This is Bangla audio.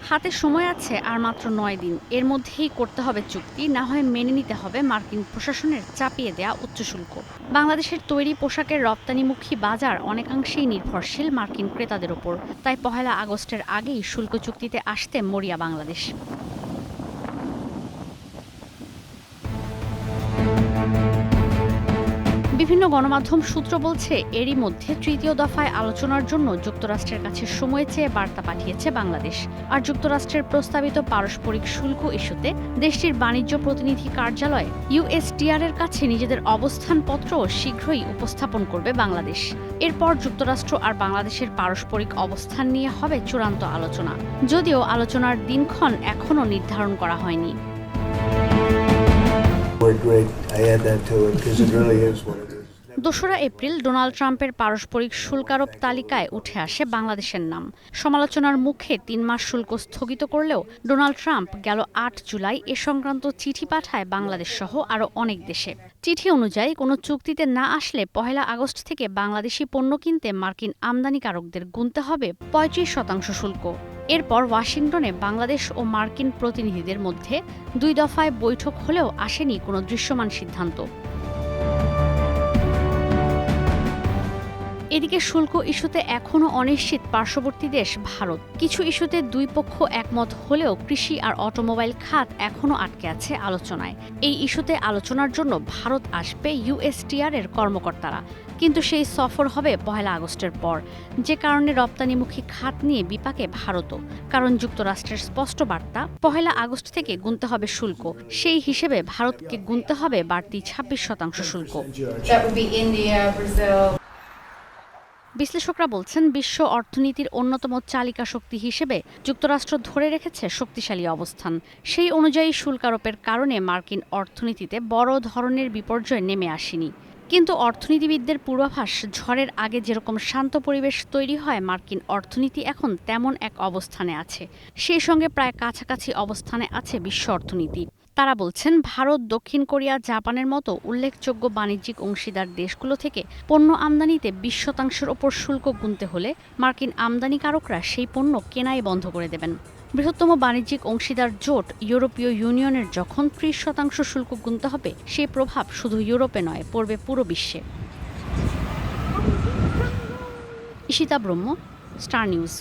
হাতে সময় আছে আর মাত্র ৯ দিন। এর মধ্যেই করতে হবে চুক্তি, না হয় মেনে নিতে হবে মার্কিন প্রশাসনের চাপিয়ে দেয়া উচ্চ শুল্ক। বাংলাদেশের তৈরি পোশাকের রপ্তানিমুখী বাজার অনেকাংশেই নির্ভরশীল মার্কিন ক্রেতাদের ওপর। তাই ১লা আগস্টের আগেই শুল্ক চুক্তিতে আসতে মরিয়া বাংলাদেশ। বিভিন্ন গণমাধ্যম সূত্র বলছে, এরই মধ্যে তৃতীয় দফায় আলোচনার জন্য যুক্তরাষ্ট্রের কাছে সময় চেয়ে বার্তা পাঠিয়েছে বাংলাদেশ। আর যুক্তরাষ্ট্রের প্রস্তাবিত পারস্পরিক শুল্ক ইস্যুতে দেশটির বাণিজ্য প্রতিনিধি কার্যালয় ইউএসটিআর এর কাছে নিজেদের অবস্থানপত্র শীঘ্রই উপস্থাপন করবে বাংলাদেশ। এরপর যুক্তরাষ্ট্র আর বাংলাদেশের পারস্পরিক অবস্থান নিয়ে হবে চূড়ান্ত আলোচনা, যদিও আলোচনার দিনক্ষণ এখনও নির্ধারণ করা হয়নি। দোসরা এপ্রিল ডোনাল্ড ট্রাম্পের পারস্পরিক শুল্কারোপ তালিকায় উঠে আসে বাংলাদেশের নাম। সমালোচনার মুখে ৩ মাস শুল্ক স্থগিত করলেও ডোনাল্ড ট্রাম্প গেল ৮ জুলাই এ সংক্রান্ত চিঠি পাঠায় বাংলাদেশ সহ আরও অনেক দেশে। চিঠি অনুযায়ী কোনো চুক্তিতে না আসলে ১লা আগস্ট থেকে বাংলাদেশি পণ্য কিনতে মার্কিন আমদানিকারকদের গুনতে হবে ৩৫% শুল্ক। এরপর ওয়াশিংটনে বাংলাদেশ ও মার্কিন প্রতিনিধিদের মধ্যে ২ দফায় বৈঠক হলেও আসেনি কোনো দৃশ্যমান সিদ্ধান্ত। এদিকে শুল্ক ইস্যুতে এখনও অনিশ্চিত পার্শ্ববর্তী দেশ ভারত। কিছু ইস্যুতে দুই পক্ষ একমত হলেও কৃষি আর অটোমোবাইল খাত এখনও আটকে আছে আলোচনায়। এই ইস্যুতে আলোচনার জন্য ভারত আসবে ইউএসটিআর এর কর্মকর্তারা, কিন্তু সেই সফর হবে ১লা আগস্টের পর, যে কারণে রপ্তানিমুখী খাত নিয়ে বিপাকে ভারতও। কারণ যুক্তরাষ্ট্রের স্পষ্ট বার্তা, ১লা আগস্ট থেকে গুনতে হবে শুল্ক। সেই হিসেবে ভারতকে গুনতে হবে বাড়তি ২৬% শুল্ক। বিশ্লেষকরা বলছেন, বিশ্ব অর্থনীতির অন্যতম চালিকা শক্তি হিসেবে যুক্তরাষ্ট্র ধরে রেখেছে শক্তিশালী অবস্থান। সেই অনুযায়ী শুল্কারোপের কারণে মার্কিন অর্থনীতিতে বড় ধরনের বিপর্যয় নেমে আসেনি। কিন্তু অর্থনীতিবিদদের পূর্বাভাস, ঝড়ের আগে যেরকম শান্ত পরিবেশ তৈরি হয়, মার্কিন অর্থনীতি এখন তেমন এক অবস্থানে আছে। সেই সঙ্গে প্রায় কাছাকাছি অবস্থানে আছে বিশ্ব অর্থনীতি। তারা বলছেন, ভারত, দক্ষিণ কোরিয়া, জাপানের মতো উল্লেখযোগ্য বাণিজ্যিক অংশীদার দেশগুলো থেকে পণ্য আমদানিতে ২০% ওপর শুল্ক গুনতে হলে মার্কিন আমদানিকারকরা সেই পণ্য কেনাই বন্ধ করে দেবেন। বৃহত্তম বাণিজ্যিক অংশীদার জোট ইউরোপীয় ইউনিয়নের যখন ৩০% শুল্ক গুনতে হবে, সেই প্রভাব শুধু ইউরোপে নয়, পড়বে পুরো বিশ্বে। ঈশিতা ব্রহ্ম, স্টার নিউজ।